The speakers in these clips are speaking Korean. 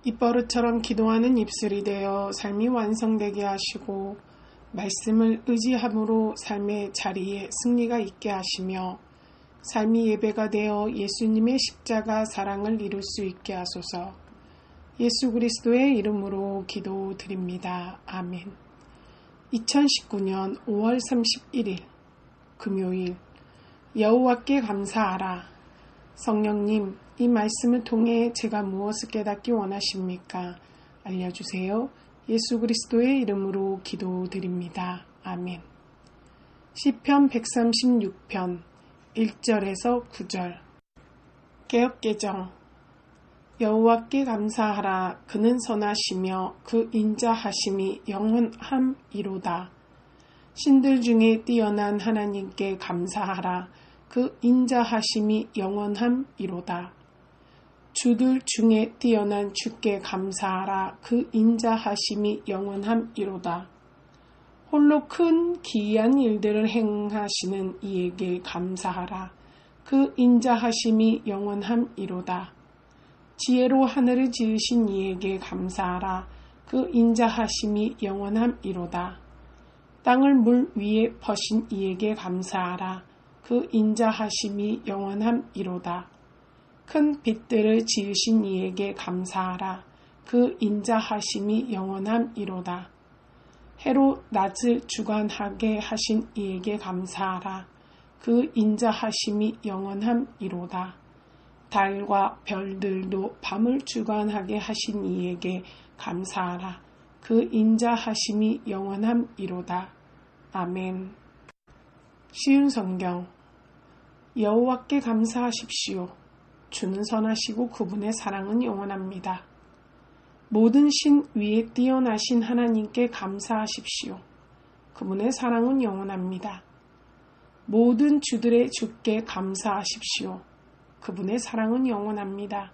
입버릇처럼 기도하는 입술이 되어 삶이 완성되게 하시고 말씀을 의지함으로 삶의 자리에 승리가 있게 하시며 삶이 예배가 되어 예수님의 십자가 사랑을 이룰 수 있게 하소서. 예수 그리스도의 이름으로 기도드립니다. 아멘. 2019년 5월 31일 금요일 여호와께 감사하라. 성령님, 이 말씀을 통해 제가 무엇을 깨닫기 원하십니까? 알려주세요. 예수 그리스도의 이름으로 기도드립니다. 아멘. 시편 136편 1절에서 9절 개역개정 여호와께 감사하라. 그는 선하시며 그 인자하심이 영원함이로다. 신들 중에 뛰어난 하나님께 감사하라. 그 인자하심이 영원함이로다. 주들 중에 뛰어난 주께 감사하라. 그 인자하심이 영원함이로다. 홀로 큰 기이한 일들을 행하시는 이에게 감사하라. 그 인자하심이 영원함이로다. 지혜로 하늘을 지으신 이에게 감사하라. 그 인자하심이 영원함이로다. 땅을 물 위에 퍼신 이에게 감사하라. 그 인자하심이 영원함이로다. 큰 빛들을 지으신 이에게 감사하라. 그 인자하심이 영원함이로다. 해로 낮을 주관하게 하신 이에게 감사하라. 그 인자하심이 영원함이로다. 달과 별들도 밤을 주관하게 하신 이에게 감사하라. 그 인자하심이 영원함이로다. 아멘. 쉬운 성경. 여호와께 감사하십시오. 주는 선하시고 그분의 사랑은 영원합니다. 모든 신 위에 뛰어나신 하나님께 감사하십시오. 그분의 사랑은 영원합니다. 모든 주들의 주께 감사하십시오. 그분의 사랑은 영원합니다.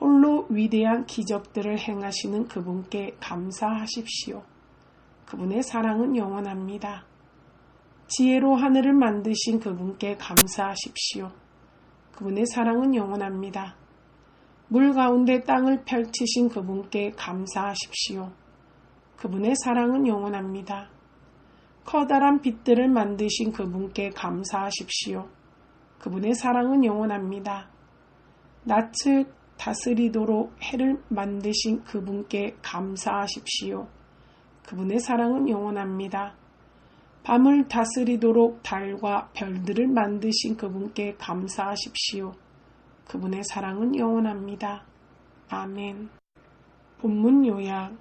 홀로 위대한 기적들을 행하시는 그분께 감사하십시오. 그분의 사랑은 영원합니다. 지혜로 하늘을 만드신 그분께 감사하십시오. 그분의 사랑은 영원합니다. 물 가운데 땅을 펼치신 그분께 감사하십시오. 그분의 사랑은 영원합니다. 커다란 빛들을 만드신 그분께 감사하십시오. 그분의 사랑은 영원합니다. 낯을 다스리도록 해를 만드신 그분께 감사하십시오. 그분의 사랑은 영원합니다. 밤을 다스리도록 달과 별들을 만드신 그분께 감사하십시오. 그분의 사랑은 영원합니다. 아멘. 본문 요약.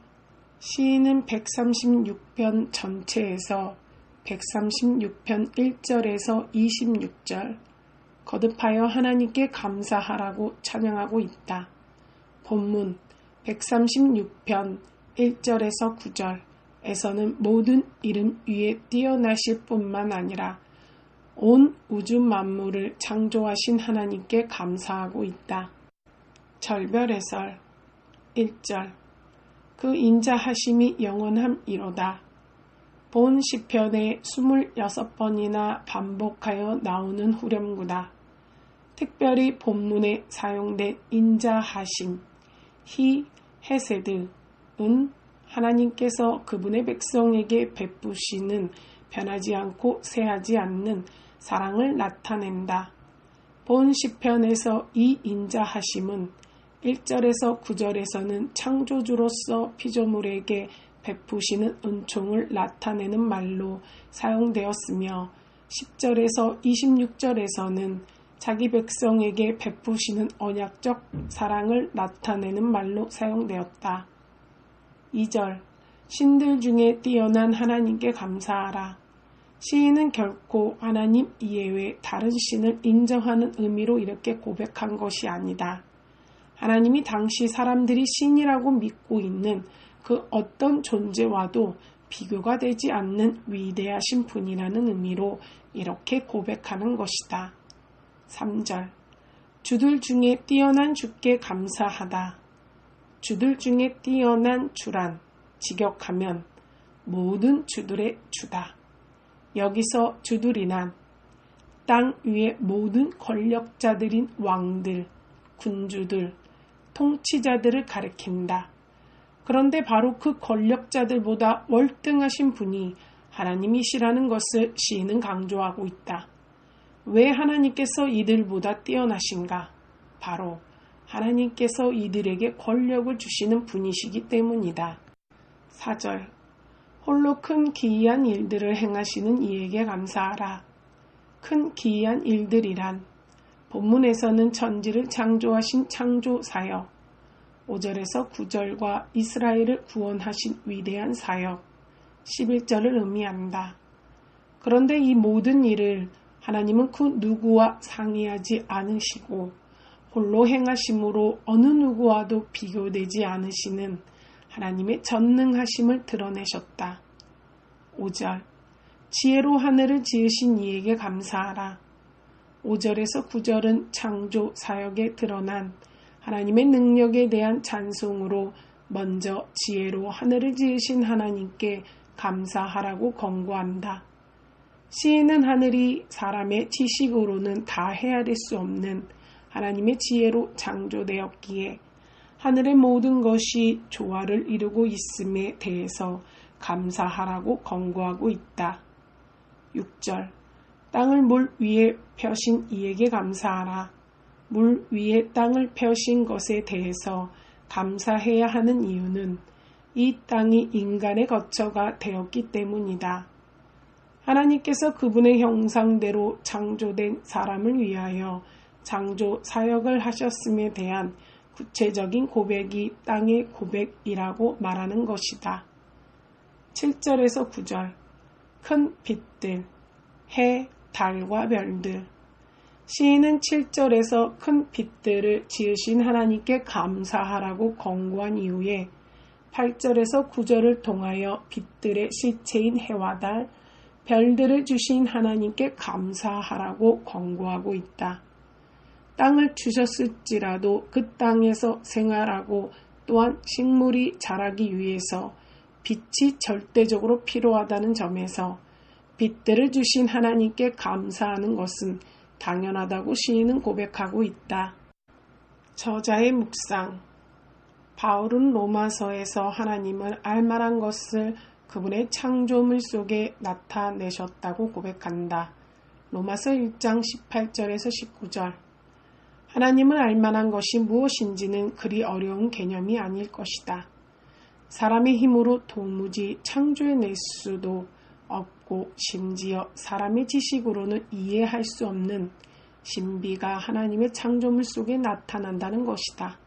시인은 136편 전체에서 136편 1절에서 26절 거듭하여 하나님께 감사하라고 찬양하고 있다. 본문 136편 1절에서 9절에서는 모든 이름 위에 뛰어나실 뿐만 아니라 온 우주 만물을 창조하신 하나님께 감사하고 있다. 절별해설 1절 그 인자하심이 영원함이로다. 본 시편에 26번이나 반복하여 나오는 후렴구다. 특별히 본문에 사용된 인자하심, 헤세드은 하나님께서 그분의 백성에게 베푸시는 변하지 않고 쇠하지 않는 사랑을 나타낸다. 본 시편에서 이 인자하심은 1절에서 9절에서는 창조주로서 피조물에게 베푸시는 은총을 나타내는 말로 사용되었으며 10절에서 26절에서는 자기 백성에게 베푸시는 언약적 사랑을 나타내는 말로 사용되었다. 2절 신들 중에 뛰어난 하나님께 감사하라. 시인은 결코 하나님 이외의 다른 신을 인정하는 의미로 이렇게 고백한 것이 아니다. 하나님이 당시 사람들이 신이라고 믿고 있는 그 어떤 존재와도 비교가 되지 않는 위대하신 분이라는 의미로 이렇게 고백하는 것이다. 3절 주들 중에 뛰어난 주께 감사하다. 주들 중에 뛰어난 주란 직역하면 모든 주들의 주다. 여기서 주들이란 땅 위의 모든 권력자들인 왕들, 군주들, 통치자들을 가리킨다. 그런데 바로 그 권력자들보다 월등하신 분이 하나님이시라는 것을 시인은 강조하고 있다. 왜 하나님께서 이들보다 뛰어나신가? 바로 하나님께서 이들에게 권력을 주시는 분이시기 때문이다. 4절 홀로 큰 기이한 일들을 행하시는 이에게 감사하라. 큰 기이한 일들이란 본문에서는 천지를 창조하신 창조사역, 5절에서 9절과 이스라엘을 구원하신 위대한 사역, 11절을 의미한다. 그런데 이 모든 일을 하나님은 그 누구와 상의하지 않으시고 홀로 행하심으로 어느 누구와도 비교되지 않으시는 하나님의 전능하심을 드러내셨다. 5절 지혜로 하늘을 지으신 이에게 감사하라. 5절에서 9절은 창조 사역에 드러난 하나님의 능력에 대한 찬송으로 먼저 지혜로 하늘을 지으신 하나님께 감사하라고 권고한다. 시인은 하늘이 사람의 지식으로는 다 헤아릴 수 없는 하나님의 지혜로 창조되었기에 하늘의 모든 것이 조화를 이루고 있음에 대해서 감사하라고 권고하고 있다. 6절 땅을 물 위에 펴신 이에게 감사하라. 물 위에 땅을 펴신 것에 대해서 감사해야 하는 이유는 이 땅이 인간의 거처가 되었기 때문이다. 하나님께서 그분의 형상대로 창조된 사람을 위하여 창조 사역을 하셨음에 대한 구체적인 고백이 땅의 고백이라고 말하는 것이다. 7절에서 9절 큰 빛들, 해, 달과 별들. 시인은 7절에서 큰 빛들을 지으신 하나님께 감사하라고 권고한 이후에 8절에서 9절을 통하여 빛들의 실체인 해와 달, 별들을 주신 하나님께 감사하라고 권고하고 있다. 땅을 주셨을지라도 그 땅에서 생활하고 또한 식물이 자라기 위해서 빛이 절대적으로 필요하다는 점에서 빛들을 주신 하나님께 감사하는 것은 당연하다고 시인은 고백하고 있다. 저자의 묵상. 바울은 로마서에서 하나님은 알만한 것을 그분의 창조물 속에 나타내셨다고 고백한다. 로마서 1장 18절에서 19절. 하나님을 알만한 것이 무엇인지는 그리 어려운 개념이 아닐 것이다. 사람의 힘으로 도무지 창조해낼 수도 없고 심지어 사람의 지식으로는 이해할 수 없는 신비가 하나님의 창조물 속에 나타난다는 것이다.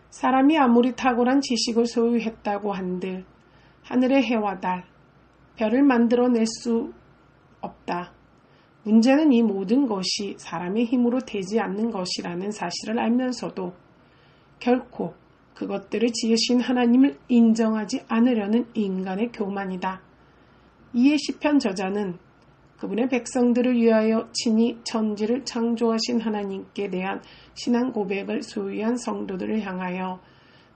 사람이 아무리 탁월한 지식을 소유했다고 한들 하늘의 해와 달, 별을 만들어낼 수 없다. 문제는 이 모든 것이 사람의 힘으로 되지 않는 것이라는 사실을 알면서도 결코 그것들을 지으신 하나님을 인정하지 않으려는 인간의 교만이다. 이에 시편 저자는 그분의 백성들을 위하여 친히 천지를 창조하신 하나님께 대한 신앙 고백을 소유한 성도들을 향하여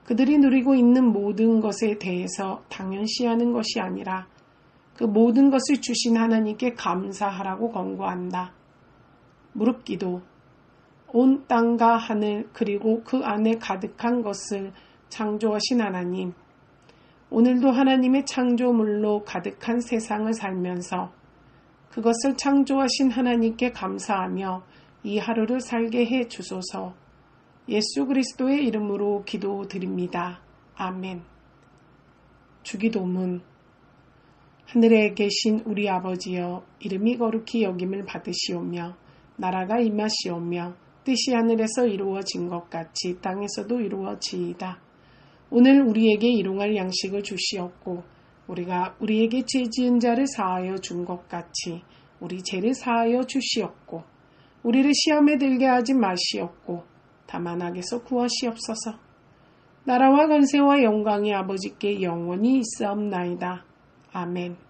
그들이 누리고 있는 모든 것에 대해서 당연시하는 것이 아니라 그 모든 것을 주신 하나님께 감사하라고 권고한다. 무릎기도. 온 땅과 하늘 그리고 그 안에 가득한 것을 창조하신 하나님. 오늘도 하나님의 창조물로 가득한 세상을 살면서 그것을 창조하신 하나님께 감사하며 이 하루를 살게 해 주소서. 예수 그리스도의 이름으로 기도드립니다. 아멘. 주기도문. 하늘에 계신 우리 아버지여, 이름이 거룩히 여김을 받으시오며 나라가 임하시오며 뜻이 하늘에서 이루어진 것 같이 땅에서도 이루어지이다. 오늘 우리에게 일용할 양식을 주시옵고 우리가 우리에게 죄 지은 자를 사하여 준 것 같이 우리 죄를 사하여 주시옵고 우리를 시험에 들게 하지 마시옵고 다만 악에서 구하시옵소서. 나라와 권세와 영광이 아버지께 영원히 있사옵나이다. 아멘.